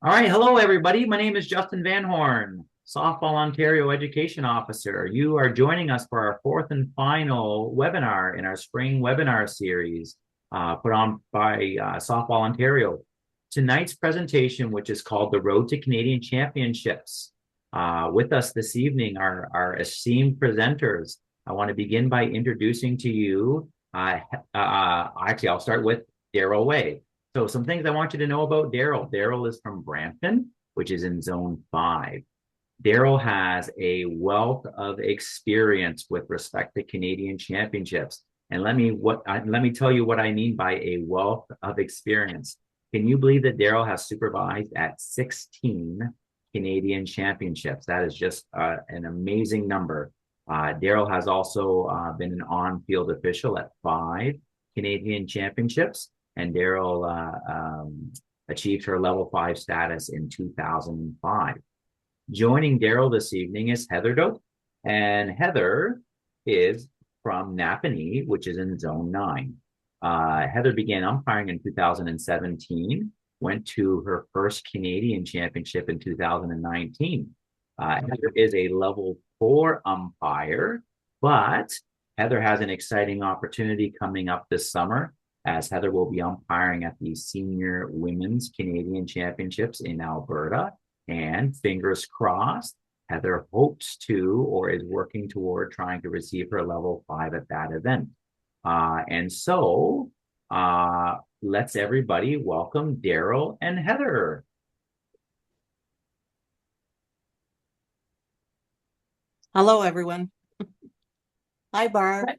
All right, hello everybody. My name is Justin Van Horn, Softball Ontario Education Officer. You are joining us for our fourth and final webinar in our spring webinar series put on by Softball Ontario. Tonight's presentation, which is called The Road to Canadian Championships. With us this evening are our esteemed presenters. I want to begin by introducing to you, actually, I'll start with Daryl Way. So some things I want you to know about Daryl. Daryl is from Brampton, which is in Zone 5. Daryl has a wealth of experience with respect to Canadian championships. And let me tell you what I mean by a wealth of experience. Can you believe that Daryl has supervised at 16 Canadian championships? That is just an amazing number. Daryl has also been an on-field official at 5 Canadian championships, and Daryl achieved her level 5 status in 2005. Joining Daryl this evening is Heather Doak, and Heather is from Napanee, which is in Zone 9. Heather began umpiring in 2017, went to her first Canadian championship in 2019. Heather is a level 4 umpire, but Heather has an exciting opportunity coming up this summer, as Heather will be umpiring at the Senior Women's Canadian Championships in Alberta. And fingers crossed, Heather hopes to or is working toward trying to receive her level 5 at that event. Let's everybody welcome Daryl and Heather. Hello, everyone. Hi, Barb.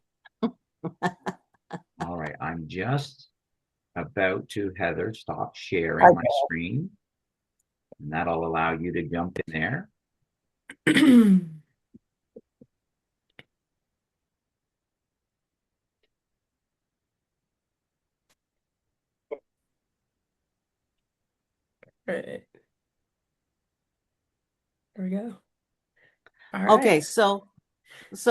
All right, I'm just about to, Heather, stop sharing my screen, and that'll allow you to jump in there. All right. There we go. All right. Okay, so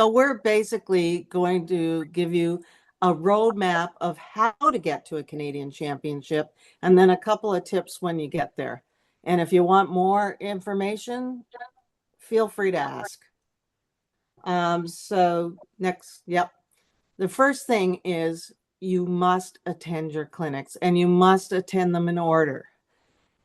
we're basically going to give you a roadmap of how to get to a Canadian championship, and then a couple of tips when you get there. And if you want more information, feel free to ask. So next, yep. The first thing is you must attend your clinics, and you must attend them in order.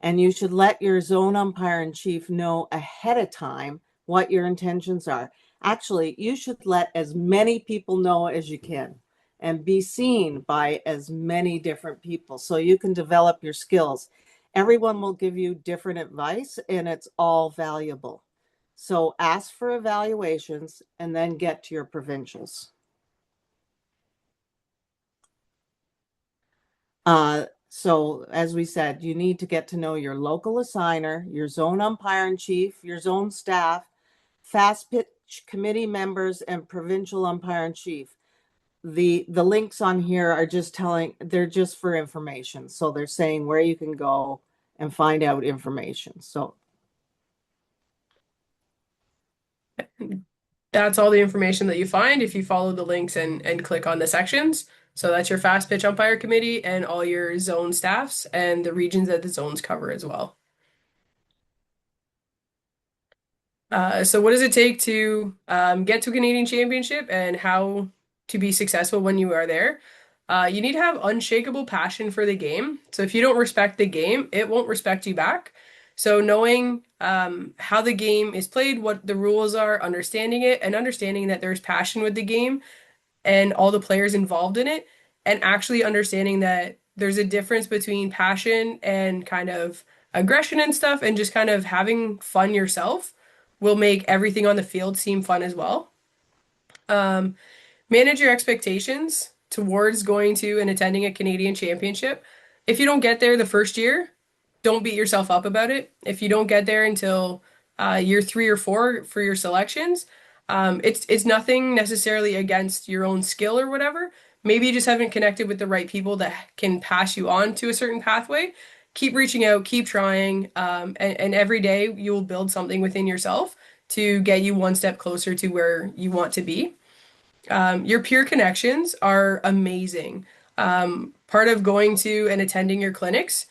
And you should let your zone umpire in chief know ahead of time what your intentions are. Actually, you should let as many people know as you can and be seen by as many different people so you can develop your skills. Everyone will give you different advice, and it's all valuable. So ask for evaluations and then get to your provincials. So as we said, you need to get to know your local assigner, your zone umpire in chief, your zone staff, fast pitch committee members, and provincial umpire in chief. The links on here are they're just for information. So they're saying where you can go and find out information. So that's all the information that you find if you follow the links and click on the sections. So that's your fast pitch umpire committee and all your zone staffs and the regions that the zones cover as well. So what does it take to get to a Canadian championship and how to be successful when you are there? You need to have unshakable passion for the game. So if you don't respect the game, it won't respect you back. So knowing how the game is played, what the rules are, understanding it, and understanding that there's passion with the game and all the players involved in it, and actually understanding that there's a difference between passion and kind of aggression and stuff, and just kind of having fun yourself will make everything on the field seem fun as well. Manage your expectations towards going to and attending a Canadian championship. If you don't get there the first year, don't beat yourself up about it. If you don't get there until year 3 or 4 for your selections, it's nothing necessarily against your own skill or whatever. Maybe you just haven't connected with the right people that can pass you on to a certain pathway. Keep reaching out, keep trying, and every day you will build something within yourself to get you one step closer to where you want to be. Your peer connections are amazing. Part of going to and attending your clinics,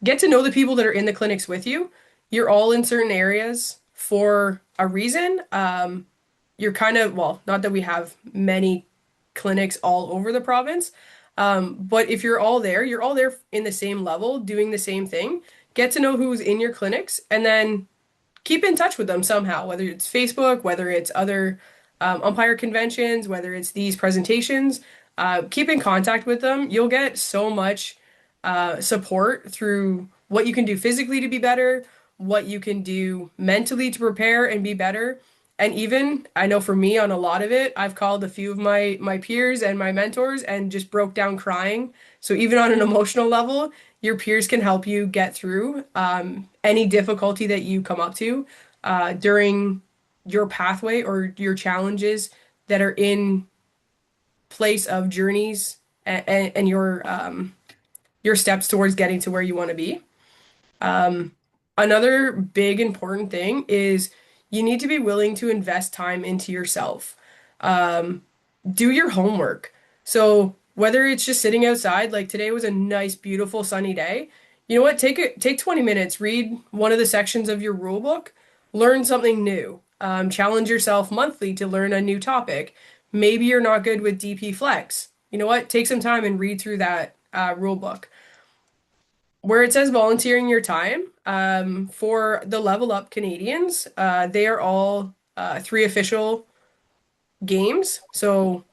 get to know the people that are in the clinics with you. You're all in certain areas for a reason. You're kind of, well, not that we have many clinics all over the province, but if you're all there in the same level, doing the same thing. Get to know who's in your clinics, and then keep in touch with them somehow, whether it's Facebook, whether it's other umpire conventions, whether it's these presentations. Keep in contact with them. You'll get so much support through what you can do physically to be better, what you can do mentally to prepare and be better. And even I know for me on a lot of it, I've called a few of my peers and my mentors and just broke down crying. So even on an emotional level, your peers can help you get through any difficulty that you come up to during your pathway or your challenges that are in place of journeys and your steps towards getting to where you want to be. Another big important thing is you need to be willing to invest time into yourself. Um, do your homework. So whether it's just sitting outside, like today was a nice, beautiful, sunny day. You know what? Take 20 minutes, read one of the sections of your rule book, learn something new. Challenge yourself monthly to learn a new topic. Maybe you're not good with DP Flex. You know what? Take some time and read through that rule book. Where it says volunteering your time, for the Level Up Canadians, they are all three official games. So,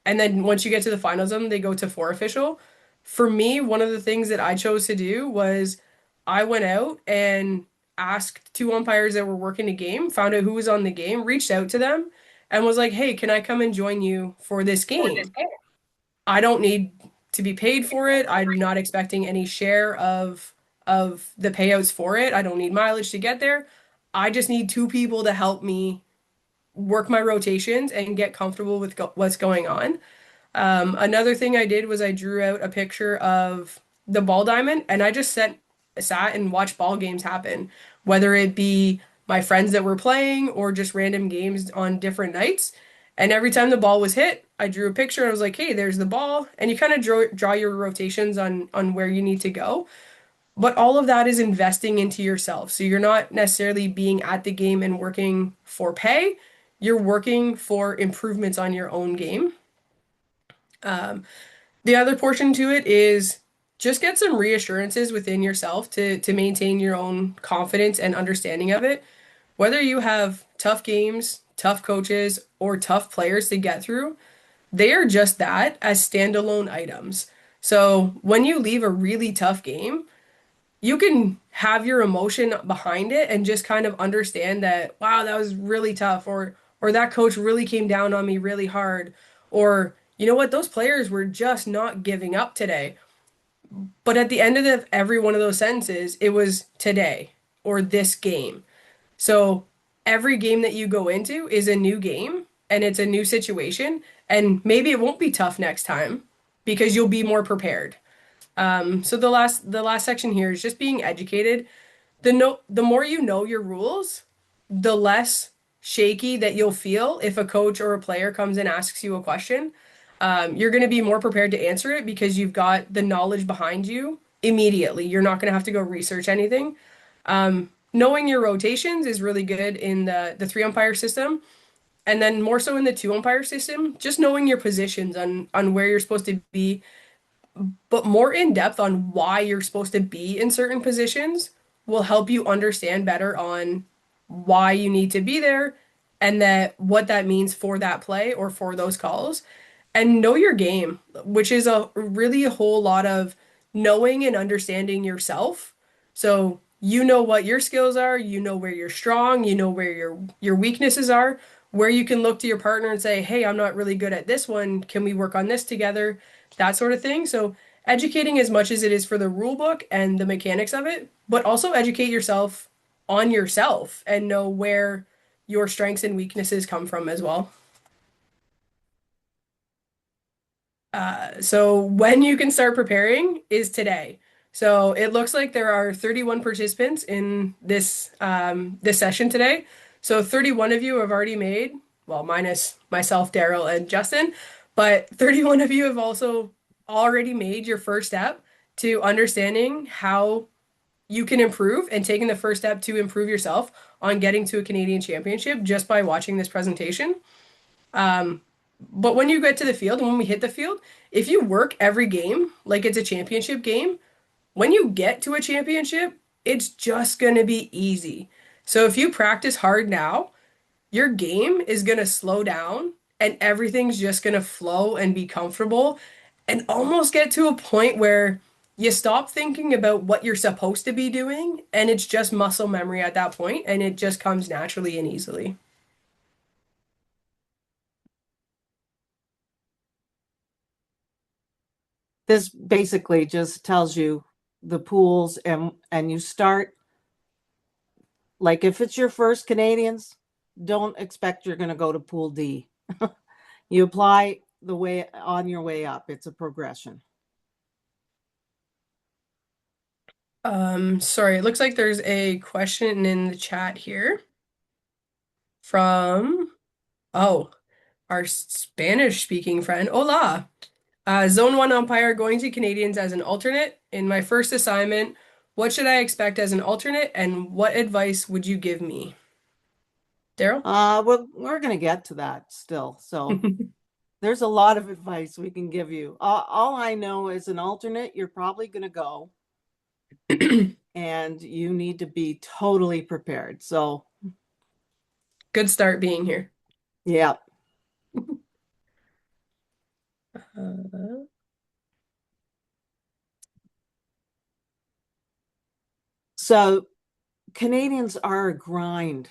and then once you get to the finals of them, they go to four official. For me, one of the things that I chose to do was I went out and asked two umpires that were working a game, found out who was on the game, reached out to them, and was like, "Hey, can I come and join you for this game? I don't need to be paid for it. I'm not expecting any share of the payouts for it. I don't need mileage to get there. I just need two people to help me work my rotations and get comfortable with what's going on." Another thing I did was I drew out a picture of the ball diamond and I just sat and watched ball games happen, whether it be my friends that were playing or just random games on different nights. And every time the ball was hit, I drew a picture and I was like, "Hey, there's the ball." And you kind of draw your rotations on where you need to go. But all of that is investing into yourself. So you're not necessarily being at the game and working for pay. You're working for improvements on your own game. Um, the other portion to it is just get some reassurances within yourself to maintain your own confidence and understanding of it. Whether you have tough games, tough coaches, or tough players to get through, they are just that as standalone items. So when you leave a really tough game, you can have your emotion behind it and just kind of understand that, wow, that was really tough, or that coach really came down on me really hard, or you know what, those players were just not giving up today. But at the end of every one of those sentences, it was today or this game. So every game that you go into is a new game and it's a new situation, and maybe it won't be tough next time because you'll be more prepared. So the last section here is just being educated. The more you know your rules, the less shaky that you'll feel if a coach or a player comes and asks you a question. You're going to be more prepared to answer it because you've got the knowledge behind you immediately. You're not going to have to go research anything. Knowing your rotations is really good in the three umpire system, and then more so in the two umpire system. Just knowing your positions on where you're supposed to be, but more in depth on why you're supposed to be in certain positions will help you understand better on why you need to be there and that what that means for that play or for those calls. And know your game, which is a really a whole lot of knowing and understanding yourself. So you know what your skills are, you know where you're strong, you know where your weaknesses are, where you can look to your partner and say, "Hey, I'm not really good at this one. Can we work on this together?" That sort of thing. So educating as much as it is for the rule book and the mechanics of it, but also educate yourself on yourself and know where your strengths and weaknesses come from as well. So when you can start preparing is today. So it looks like there are 31 participants in this session today. So 31 of you have already made, well, minus myself, Daryl, and Justin, but 31 of you have also already made your first step to understanding how you can improve and taking the first step to improve yourself on getting to a Canadian championship just by watching this presentation. Um, but when you get to the field and when we hit the field, if you work every game like it's a championship game, when you get to a championship, it's just going to be easy. So if you practice hard now, your game is going to slow down and everything's just going to flow and be comfortable and almost get to a point where you stop thinking about what you're supposed to be doing and it's just muscle memory at that point and it just comes naturally and easily. This basically just tells you the pools, and you start, like, if it's your first Canadians, don't expect you're going to go to pool D. You apply the way on your way up. It's a progression. Sorry, it looks like there's a question in the chat here from, oh, our Spanish speaking friend. Hola. Zone 1 umpire going to Canadians as an alternate. In my first assignment, what should I expect as an alternate and what advice would you give me? Daryl? We're going to get to that still. So there's a lot of advice we can give you. All I know is an alternate, you're probably going to go and you need to be totally prepared. So Good start being here. yeah. Uh, So Canadians are a grind.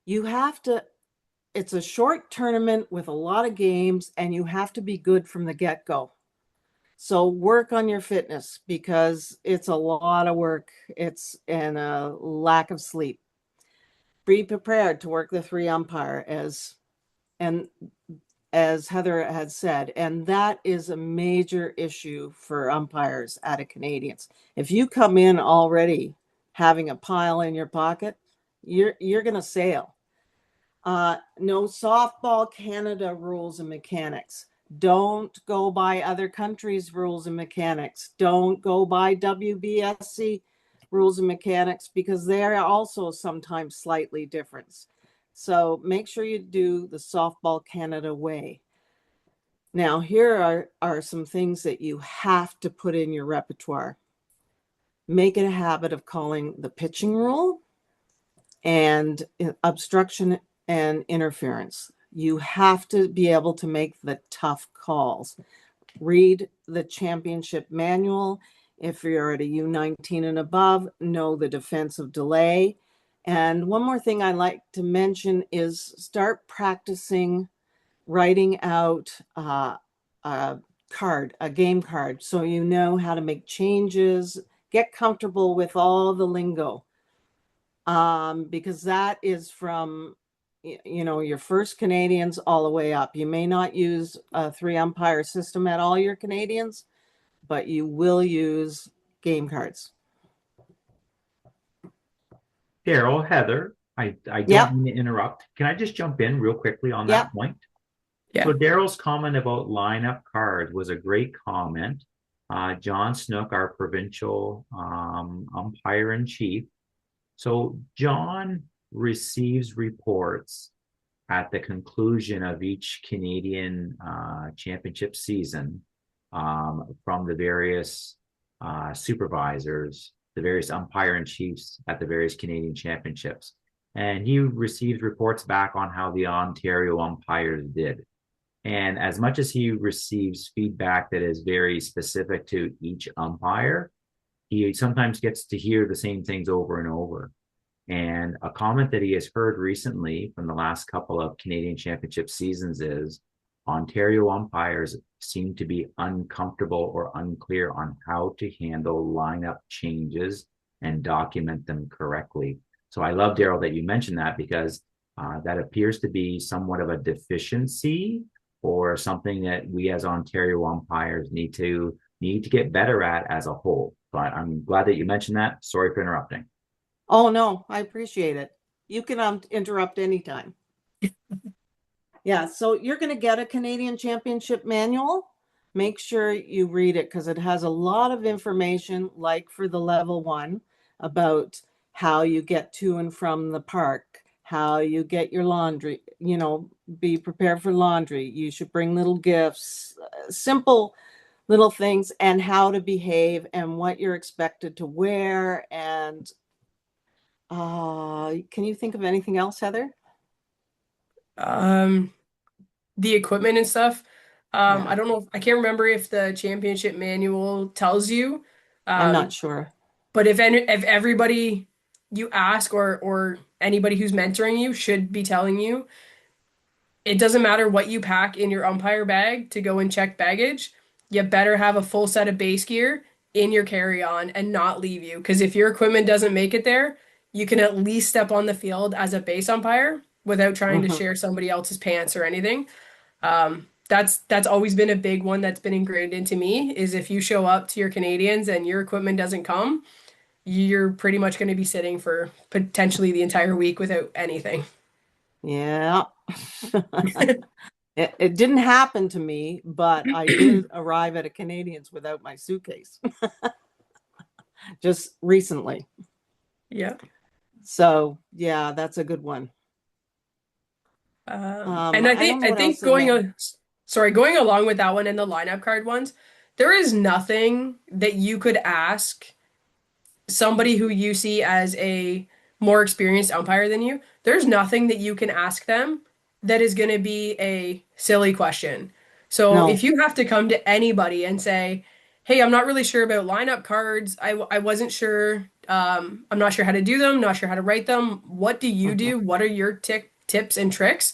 You have to, it's a short tournament with a lot of games, and you have to be good from the get-go. So work on your fitness because it's a lot of work. It's and a lack of sleep. Be prepared to work the three umpire and as Heather had said, and that is a major issue for umpires at a Canadians. If you come in already having a pile in your pocket, you're going to sail. No softball Canada rules and mechanics. Don't go by other countries' rules and mechanics. Don't go by WBSC rules and mechanics because they are also sometimes slightly different. So make sure you do the softball Canada way. Now, here are some things that you have to put in your repertoire. Make it a habit of calling the pitching rule and obstruction and interference. You have to be able to make the tough calls. Read the championship manual. If you're at a U19 and above, know the defensive delay. And one more thing I like to mention is start practicing writing out a game card, so you know how to make changes, get comfortable with all the lingo. Because that is from, your first Canadians all the way up. You may not use a three umpire system at all your Canadians, but you will use game cards. Daryl, Heather, I don't Yep. mean to interrupt. Can I just jump in real quickly on Yep. that point? Yeah. So Daryl's comment about lineup cards was a great comment. John Snook, our provincial umpire in chief. So John receives reports at the conclusion of each Canadian championship season from the various supervisors, the various umpire in chiefs at the various Canadian championships. And he receives reports back on how the Ontario umpires did. And as much as he receives feedback that is very specific to each umpire, he sometimes gets to hear the same things over and over. And a comment that he has heard recently from the last couple of Canadian Championship seasons is Ontario umpires seem to be uncomfortable or unclear on how to handle lineup changes and document them correctly. So I love, Daryl, that you mentioned that because that appears to be somewhat of a deficiency or something that we as Ontario umpires need to get better at as a whole. But I'm glad that you mentioned that. Sorry for interrupting. Oh, no, I appreciate it. You can interrupt anytime. Yeah, so you're going to get a Canadian Championship manual. make sure you read it because it has a lot of information, like for the level 1, about how you get to and from the park, how you get your laundry, be prepared for laundry. You should bring little gifts, simple little things, and how to behave and what you're expected to wear. And can you think of anything else, Heather? Um, the equipment and stuff. Yeah, I don't know. I can't remember if the championship manual tells you. I'm not Um, sure. but if everybody you ask or anybody who's mentoring you should be telling you, it doesn't matter what you pack in your umpire bag to go and check baggage. You better have a full set of base gear in your carry-on and not leave you. Because if your equipment doesn't make it there, you can at least step on the field as a base umpire without trying to Mhm. share somebody else's pants or anything. That's always been a big one that's been ingrained into me is if you show up to your Canadians and your equipment doesn't come, you're pretty much going to be sitting for potentially the entire week without anything. Yeah. It didn't happen to me, but I did arrive at a Canadian's without my suitcase just recently. Yeah. So yeah, that's a good one. And I I don't think know I what think else in there. going along with that one and the lineup card ones, there is nothing that you could ask somebody who you see as a more experienced umpire than you. There's nothing that you can ask them that is going to be a silly question. So if No. you have to come to anybody and say, "Hey, I'm not really sure about lineup cards. I wasn't sure. I'm not sure how to do them. Not sure how to write them. What do you Mhm. do? What are your tips and tricks?"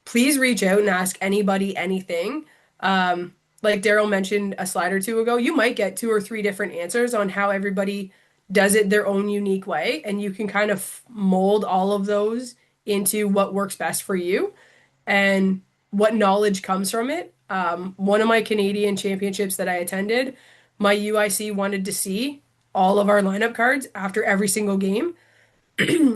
Please reach out and ask anybody anything. Like Daryl mentioned a slide or two ago, you might get two or three different answers on how everybody does it their own unique way, and you can kind of mold all of those into what works best for you and what knowledge comes from it. One of my Canadian championships that I attended, my UIC wanted to see all of our lineup cards after every single game,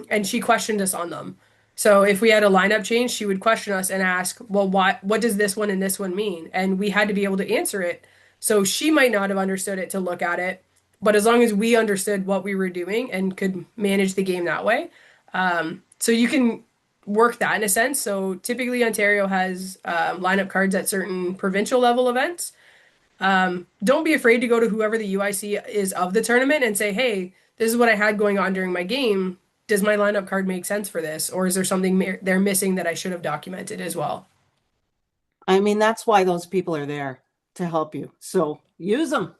and she questioned us on them. So if we had a lineup change, she would question us and ask, "Well, what does this one and this one mean?" And we had to be able to answer it. So she might not have understood it to look at it, but as long as we understood what we were doing and could manage the game that way, so you can work that in a sense. So typically Ontario has lineup cards at certain provincial level events. Don't be afraid to go to whoever the UIC is of the tournament and say, "Hey, this is what I had going on during my game. Does my lineup card make sense for this? Or is there something they're missing that I should have documented as well?" I mean, that's why those people are there to help you. So use them.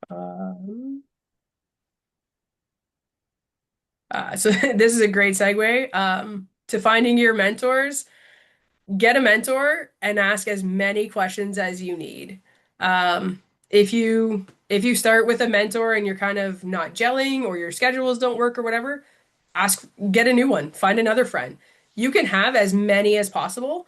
Um, so this is a great segue to finding your mentors. Get a mentor and ask as many questions as you need. If you start with a mentor and you're kind of not gelling or your schedules don't work or whatever, get a new one, find another friend. You can have as many as possible.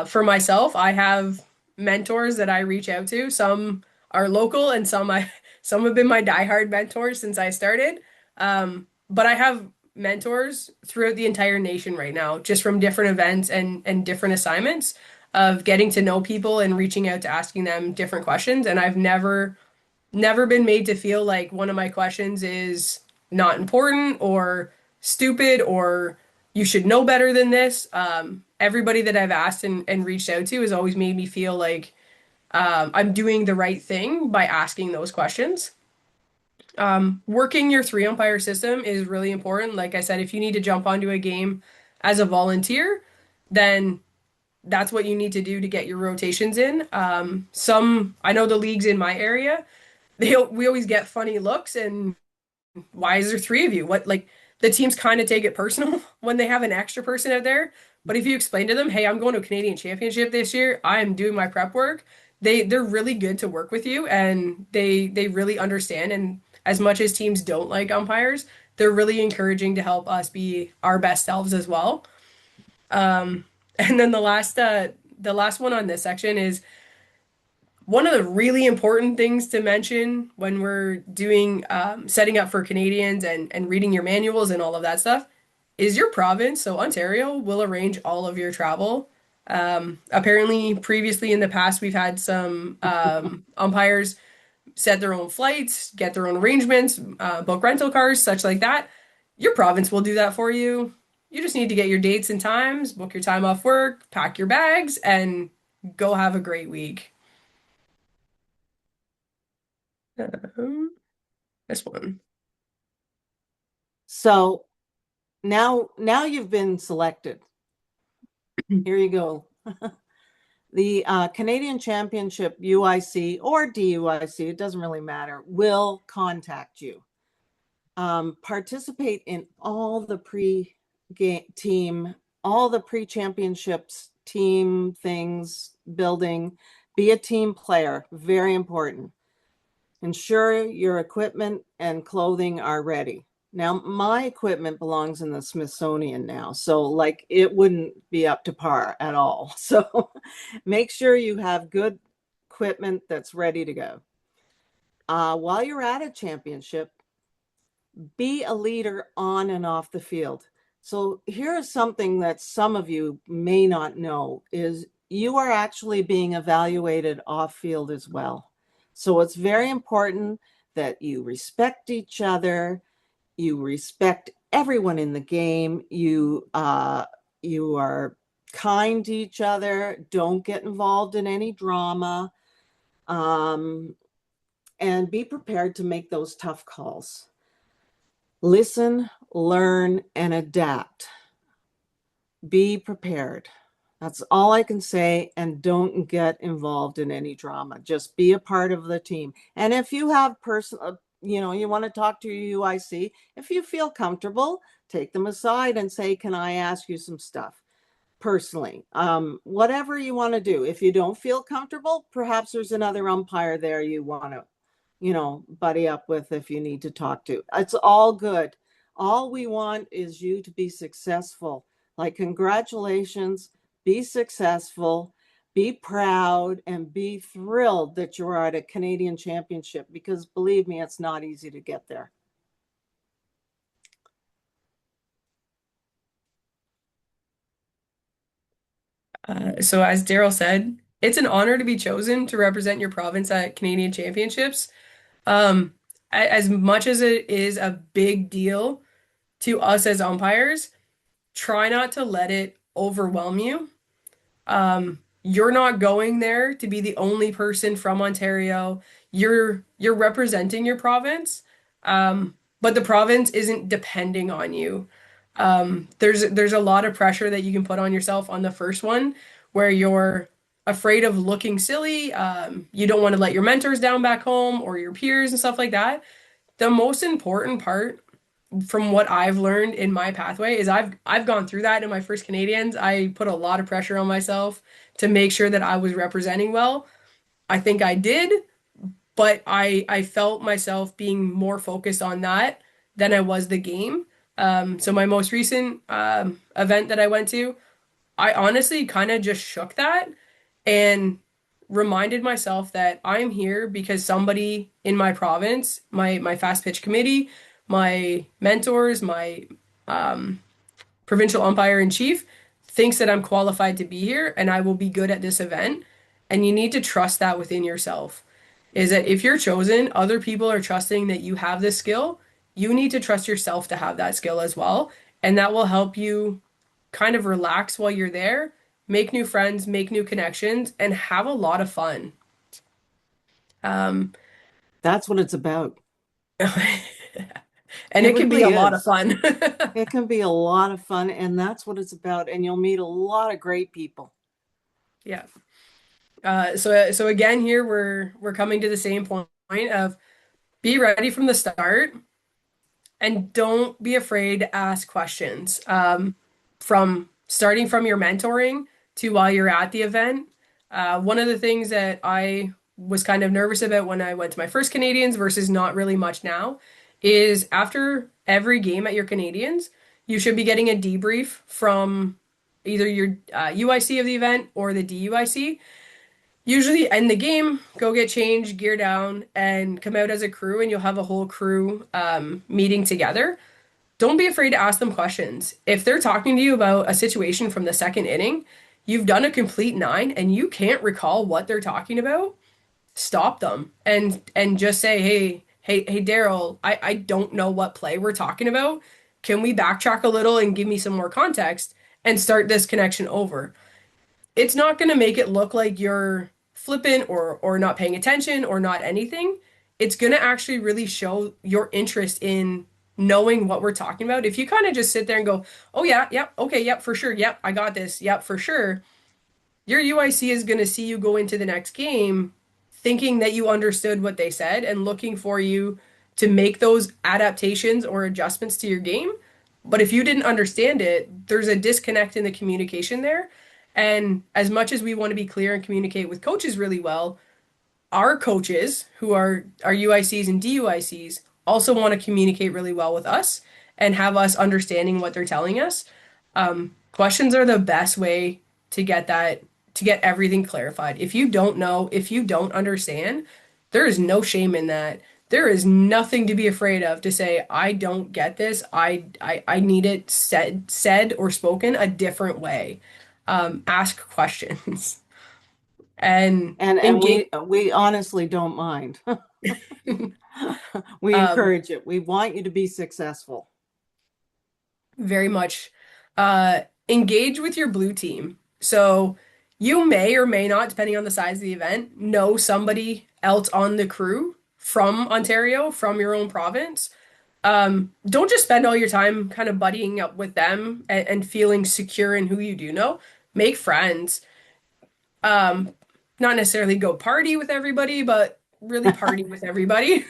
For myself, I have mentors that I reach out to. Some are local and some have been my diehard mentors since I started. But I have mentors throughout the entire nation right now, just from different events and different assignments of getting to know people and reaching out to asking them different questions. And I've never been made to feel like one of my questions is not important or stupid or you should know better than this. Everybody that I've asked and reached out to has always made me feel like I'm doing the right thing by asking those questions. Working your three umpire system is really important. Like I said, if you need to jump onto a game as a volunteer, then that's what you need to do to get your rotations in. I know the leagues in my area, we always get funny looks and why is there three of you? What like the teams kind of take it personal when they have an extra person out there. But if you explain to them, hey, I'm going to a Canadian championship this year, I'm doing my prep work, they're really good to work with you and they really understand. And as much as teams don't like umpires, they're really encouraging to help us be our best selves as well. Um, and then the last one on this section is one of the really important things to mention when we're doing setting up for Canadians and reading your manuals and all of that stuff is your province. So Ontario will arrange all of your travel Apparently, previously in the past, we've had some umpires set their own flights, get their own arrangements, book rental cars, such like that. Your province will do that for you. You just need to get your dates and times, book your time off work, pack your bags, and go have a great week. Um, this one. So now you've been selected. Here you go. The Canadian Championship UIC or DUIC, it doesn't really matter, will contact you. Participate in all the pre-team, all the pre-championships, team things, building. Be a team player, very important. Ensure your equipment and clothing are ready. Now, my equipment belongs in the Smithsonian now, so like it wouldn't be up to par at all. So make sure you have good equipment that's ready to go. While you're at a championship, be a leader on and off the field. So here's something that some of you may not know is you are actually being evaluated off field as well. So it's very important that you respect each other, you respect everyone in the game, you are kind to each other, don't get involved in any drama, and be prepared to make those tough calls. Listen, learn, and adapt. Be prepared. That's all I can say. And don't get involved in any drama. Just be a part of the team. And if you have personal, you want to talk to your UIC, if you feel comfortable, take them aside and say, can I ask you some stuff personally? Whatever you want to do. If you don't feel comfortable, perhaps there's another umpire there you want to buddy up with if you need to talk to. It's all good. All we want is you to be successful. Like, congratulations, be successful, be proud, and be thrilled that you're at a Canadian Championship, because believe me, it's not easy to get there. So as Daryl said, it's an honor to be chosen to represent your province at Canadian Championships. Um, as much as it is a big deal to us as umpires, try not to let it overwhelm you. You're not going there to be the only person from Ontario. You're representing your province, but the province isn't depending on you. There's a lot of pressure that you can put on yourself on the first one, where you're afraid of looking silly. You don't want to let your mentors down back home or your peers and stuff like that. The most important part from what I've learned in my pathway is I've gone through that in my first Canadians. I put a lot of pressure on myself to make sure that I was representing well. I think I did, but I felt myself being more focused on that than I was the game. So my most recent event that I went to, I honestly kind of just shook that and reminded myself that I'm here because somebody in my province, my fast pitch committee, my mentors, my provincial umpire in chief thinks that I'm qualified to be here and I will be good at this event. And you need to trust that within yourself. Is that if you're chosen, other people are trusting that you have this skill. You need to trust yourself to have that skill as well. And that will help you kind of relax while you're there, make new friends, make new connections, and have a lot of fun. Um, That's what it's about. and it can be a lot of fun. It can be a lot of fun, and that's what it's about. And you'll meet a lot of great people. Yeah. So again, here we're coming to the same point of be ready from the start and don't be afraid to ask questions. From starting from your mentoring to while you're at the event. One of the things that I was kind of nervous about when I went to my first Canadians versus not really much now is after every game at your Canadians, you should be getting a debrief from either your UIC of the event or the DUIC. Usually end the game, go get changed, gear down, and come out as a crew, and you'll have a whole crew meeting together. Don't be afraid to ask them questions. If they're talking to you about a situation from the second inning, you've done a complete nine and you can't recall what they're talking about, stop them and just say, hey, Daryl, I don't know what play we're talking about. Can we backtrack a little and give me some more context and start this connection over? It's not going to make it look like you're flippant or not paying attention or not anything. It's going to actually really show your interest in knowing what we're talking about. If you kind of just sit there and go, "Oh yeah, yep, okay, yep, for sure. Yep, I got this. Yep, for sure." Your UIC is going to see you go into the next game thinking that you understood what they said and looking for you to make those adaptations or adjustments to your game. But if you didn't understand it, there's a disconnect in the communication there. And as much as we want to be clear and communicate with coaches really well, our coaches, who are our UICs and DUICs, also want to communicate really well with us and have us understanding what they're telling us. Questions are the best way to get that, to get everything clarified. If you don't know, if you don't understand, there is no shame in that. There is nothing to be afraid of to say, I don't get this. I need it said or spoken a different way. Ask questions and And engage. we honestly don't mind. We Um, encourage it. We want you to be successful. very much engage with your blue team. So you may or may not, depending on the size of the event, know somebody else on the crew from Ontario, from your own province. Don't just spend all your time kind of buddying up with them and feeling secure in who you do know. Make friends. Um, Not necessarily go party with everybody, but really party with everybody.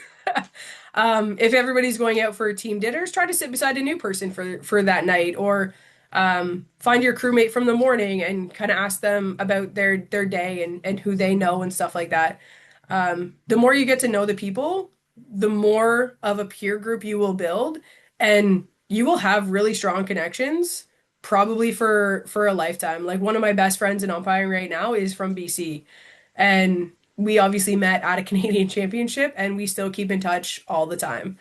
If everybody's going out for team dinners, try to sit beside a new person for that night, or find your crewmate from the morning and kind of ask them about their day and who they know and stuff like that. The more you get to know the people, the more of a peer group you will build, and you will have really strong connections, probably for a lifetime. Like one of my best friends in umpiring right now is from BC, and we obviously met at a Canadian championship, and we still keep in touch all the time.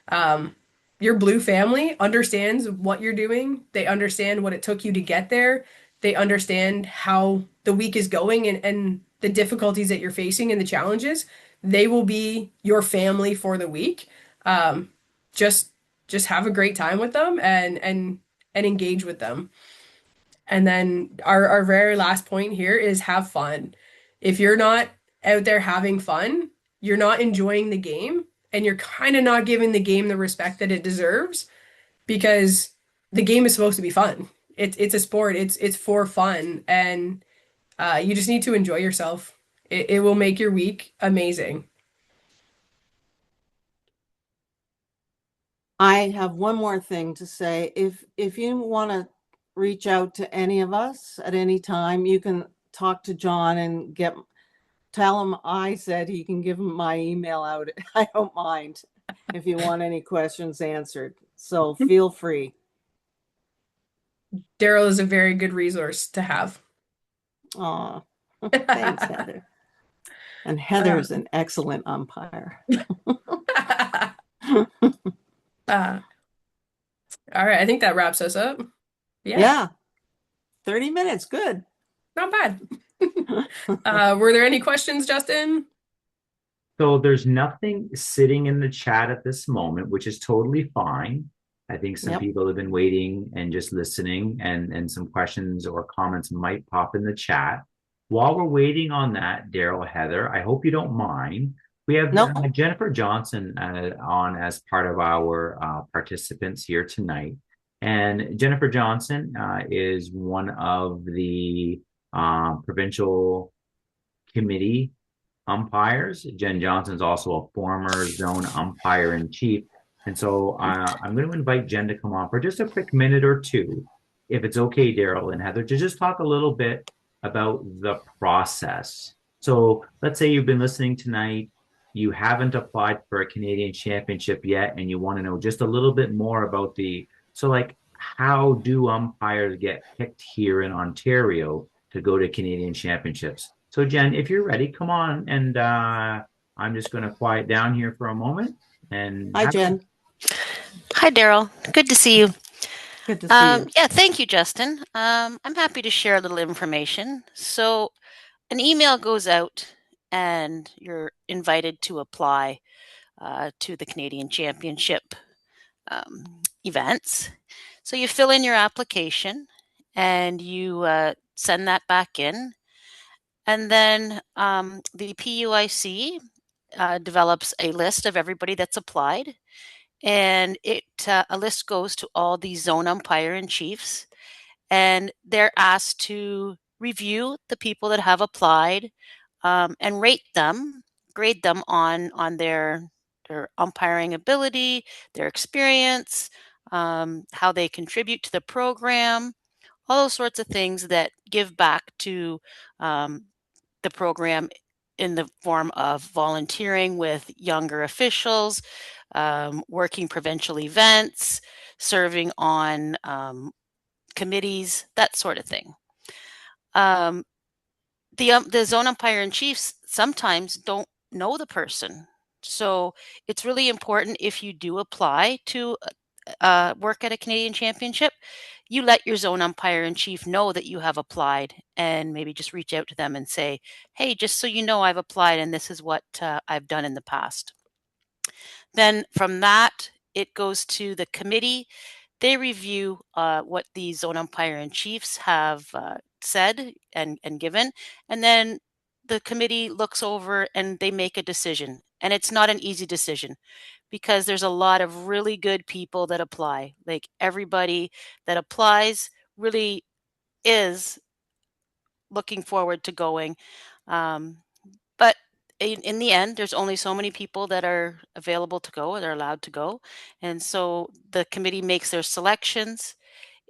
Um, your blue family understands what you're doing. They understand what it took you to get there. They understand how the week is going and the difficulties that you're facing and the challenges. They will be your family for the week. Um, just just have a great time with them and engage with them. And then our very last point here is have fun. If you're not out there having fun, you're not enjoying the game and you're kind of not giving the game the respect that it deserves, because the game is supposed to be fun. It's a sport. It's for fun, and you just need to enjoy yourself. It will make your week amazing. I have one more thing to say. If you want to reach out to any of us at any time, you can talk to John and tell him I said he can give him my email out. I don't mind if you want any questions answered. So feel free. Daryl is a very good resource to have. Aw, thanks, Heather. And Heather's an excellent umpire. Uh, all right, I think that wraps us up. Yeah. 30 minutes. Good. Not bad. Were there any questions, Justin? So there's nothing sitting in the chat at this moment, which is totally fine. I think some Yep. people have been waiting and just listening, and some questions or comments might pop in the chat. While we're waiting on that, Daryl, Heather, I hope you don't mind. We have Nope. Jennifer Johnson on as part of our participants here tonight. And Jennifer Johnson is one of the provincial committee umpires. Jen Johnson's also a former zone umpire in chief. And so I'm going to invite Jen to come on for just a quick minute or two, if it's okay, Daryl and Heather, to just talk a little bit about the process. So let's say you've been listening tonight, you haven't applied for a Canadian championship yet, and you want to know just a little bit more about how do umpires get picked here in Ontario to go to Canadian championships? So Jen, if you're ready, come on, and I'm just going to quiet down here for a moment. And Hi, Jen. Hi, Daryl. Good to see you. Good to see you. Yeah, thank you, Justin. I'm happy to share a little information. So, an email goes out, and you're invited to apply to the Canadian Championship events. So, you fill in your application and you send that back in. And then the PUIC develops a list of everybody that's applied. And a list goes to all the zone umpire and chiefs, and they're asked to review the people that have applied and rate them, grade them on their umpiring ability, their experience, how they contribute to the program, all those sorts of things that give back to the program in the form of volunteering with younger officials, working provincial events, serving on committees, that sort of thing. The zone umpire and chiefs sometimes don't know the person. So it's really important, if you do apply to work at a Canadian Championship, you let your zone umpire and chief know that you have applied, and maybe just reach out to them and say, hey, just so you know, I've applied and this is what I've done in the past. Then from that, it goes to the committee. They review what the zone umpire and chiefs have said and given, and then the committee looks over and they make a decision. And it's not an easy decision, because there's a lot of really good people that apply. Like, everybody that applies really is looking forward to going. But in the end, there's only so many people that are available to go, that are allowed to go. And so the committee makes their selections.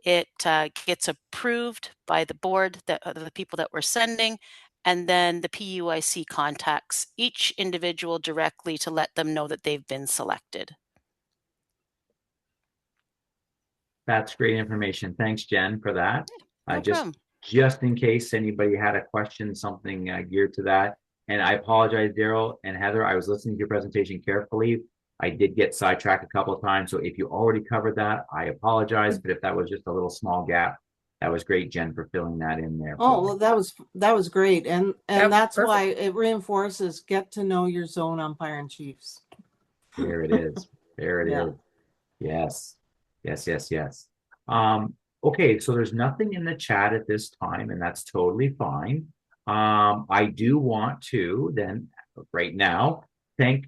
It gets approved by the board, that the people that we're sending, and then the PUIC contacts each individual directly to let them know that they've been selected. That's great information. Thanks, Jen, for that. No problem. Just in case anybody had a question, something geared to that. And I apologize, Daryl and Heather, I was listening to your presentation carefully. I did get sidetracked a couple of times. So if you already covered that, I apologize. But if that was just a little small gap, that was great, Jen, for filling that in there. Oh, well, that was great. And Yep, that's perfect. why it reinforces, get to know your zone umpire and chiefs. There it is. There it Yeah. is. Yes. Yes, yes, yes. Okay, so there's nothing in the chat at this time, and that's totally fine. I do want to then, right now, thank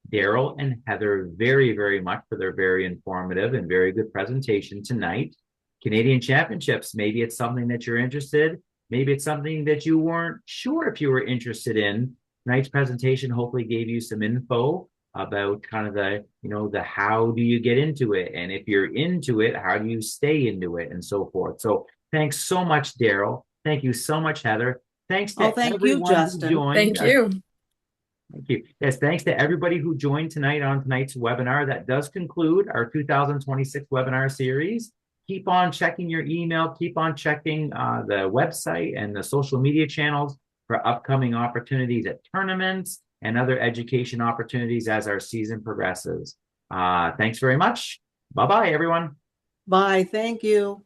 Daryl and Heather very, very much for their very informative and very good presentation tonight. Canadian Championships, maybe it's something that you're interested, maybe it's something that you weren't sure if you were interested in. Tonight's presentation hopefully gave you some info about kind of the how do you get into it, and if you're into it, how do you stay into it, and so forth. So thanks so much, Daryl. Thank you so much, Heather. Thanks to thank you, everyone who Justin. joined. Thank you. Thank you. Yes, thanks to everybody who joined tonight on tonight's webinar. That does conclude our 2026 webinar series. Keep on checking your email. Keep on checking the website and the social media channels for upcoming opportunities at tournaments and other education opportunities as our season progresses. Thanks very much. Bye-bye, everyone. Bye. Thank you.